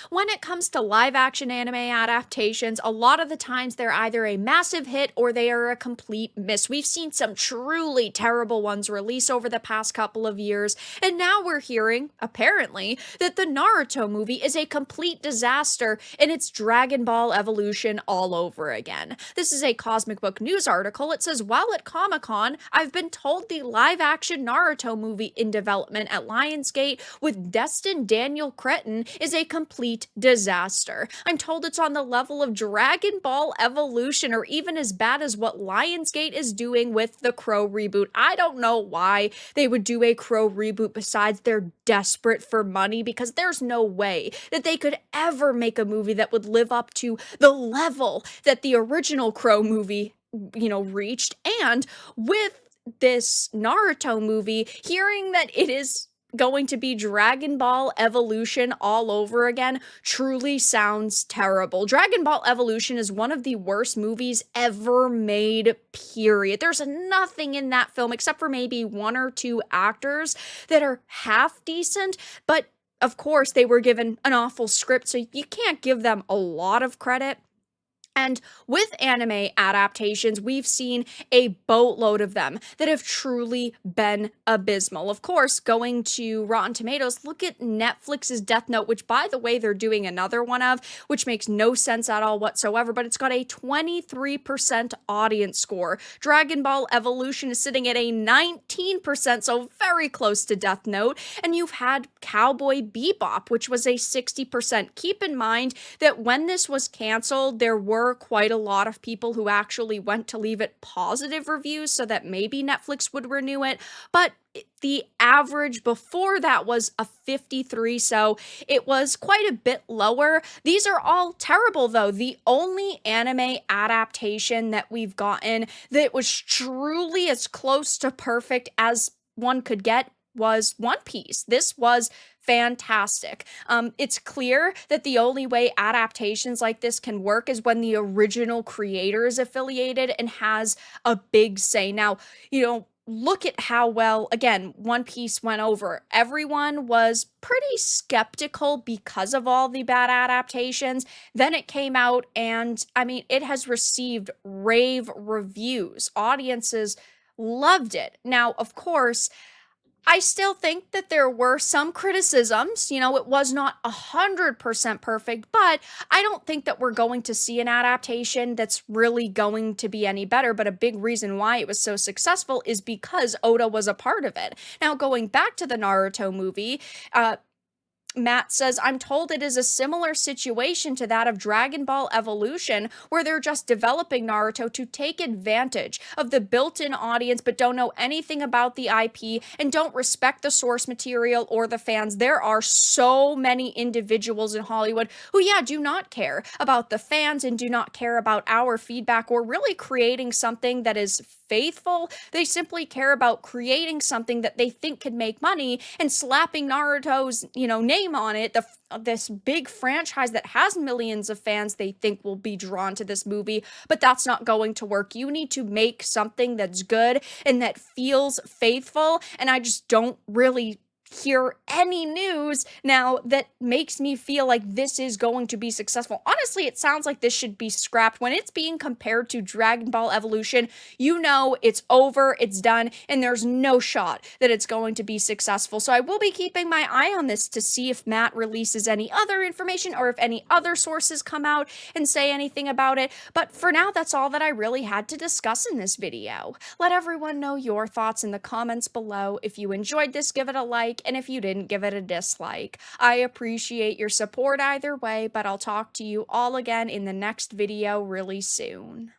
When it comes to live action anime adaptations, a lot of the times they're either a massive hit or they are a complete miss. We've seen some truly terrible ones release over the past couple of years, and now we're hearing, apparently, that the Naruto movie is a complete disaster and it's Dragon Ball Evolution all over again. This is a Cosmic Book News article. It says, while at Comic-Con, I've been told the live action Naruto movie in development at Lionsgate with Destin Daniel Cretton is a complete disaster. I'm told it's on the level of Dragon Ball Evolution or even as bad as what Lionsgate is doing with the Crow reboot. I don't know why they would do a Crow reboot besides they're desperate for money, because there's no way that they could ever make a movie that would live up to the level that the original Crow movie, reached. And with this Naruto movie, hearing that it is going to be Dragon Ball Evolution all over again truly sounds terrible. Dragon Ball Evolution is one of the worst movies ever made, period. There's nothing in that film except for maybe one or two actors that are half decent, but of course they were given an awful script, so you can't give them a lot of credit. And with anime adaptations, we've seen a boatload of them that have truly been abysmal. Of course, going to Rotten Tomatoes, look at Netflix's Death Note, which, by the way, they're doing another one of, which makes no sense at all whatsoever, but it's got a 23% audience score. Dragon Ball Evolution is sitting at a 19%, so very close to Death Note. And you've had Cowboy Bebop, which was a 60%. Keep in mind that when this was canceled, there were quite a lot of people who actually went to leave it positive reviews so that maybe Netflix would renew it, but the average before that was a 53, so it was quite a bit lower. These are all terrible, though. The only anime adaptation that we've gotten that was truly as close to perfect as one could get was One Piece. This was fantastic. It's clear that the only way adaptations like this can work is when the original creator is affiliated and has a big say. Now, look at how well, again, One Piece went over. Everyone was pretty skeptical because of all the bad adaptations. Then it came out and, it has received rave reviews. Audiences loved it. Now, of course, I still think that there were some criticisms. It was not 100% perfect, but I don't think that we're going to see an adaptation that's really going to be any better. But a big reason why it was so successful is because Oda was a part of it. Now, going back to the Naruto movie, Matt says, I'm told it is a similar situation to that of Dragon Ball Evolution, where they're just developing Naruto to take advantage of the built-in audience but don't know anything about the IP and don't respect the source material or the fans. There are so many individuals in Hollywood who, do not care about the fans and do not care about our feedback or really creating something that is faithful. They simply care about creating something that they think could make money and slapping Naruto's, name on it, this big franchise that has millions of fans they think will be drawn to this movie, but that's not going to work. You need to make something that's good and that feels faithful, and I just don't really hear any news now that makes me feel like this is going to be successful. Honestly, it sounds like this should be scrapped. When it's being compared to Dragon Ball Evolution, it's over, it's done, and there's no shot that it's going to be successful. So I will be keeping my eye on this to see if Matt releases any other information or if any other sources come out and say anything about it. But for now, that's all that I really had to discuss in this video. Let everyone know your thoughts in the comments below. If you enjoyed this, give it a like. And if you didn't, give it a dislike. I appreciate your support either way, but I'll talk to you all again in the next video really soon.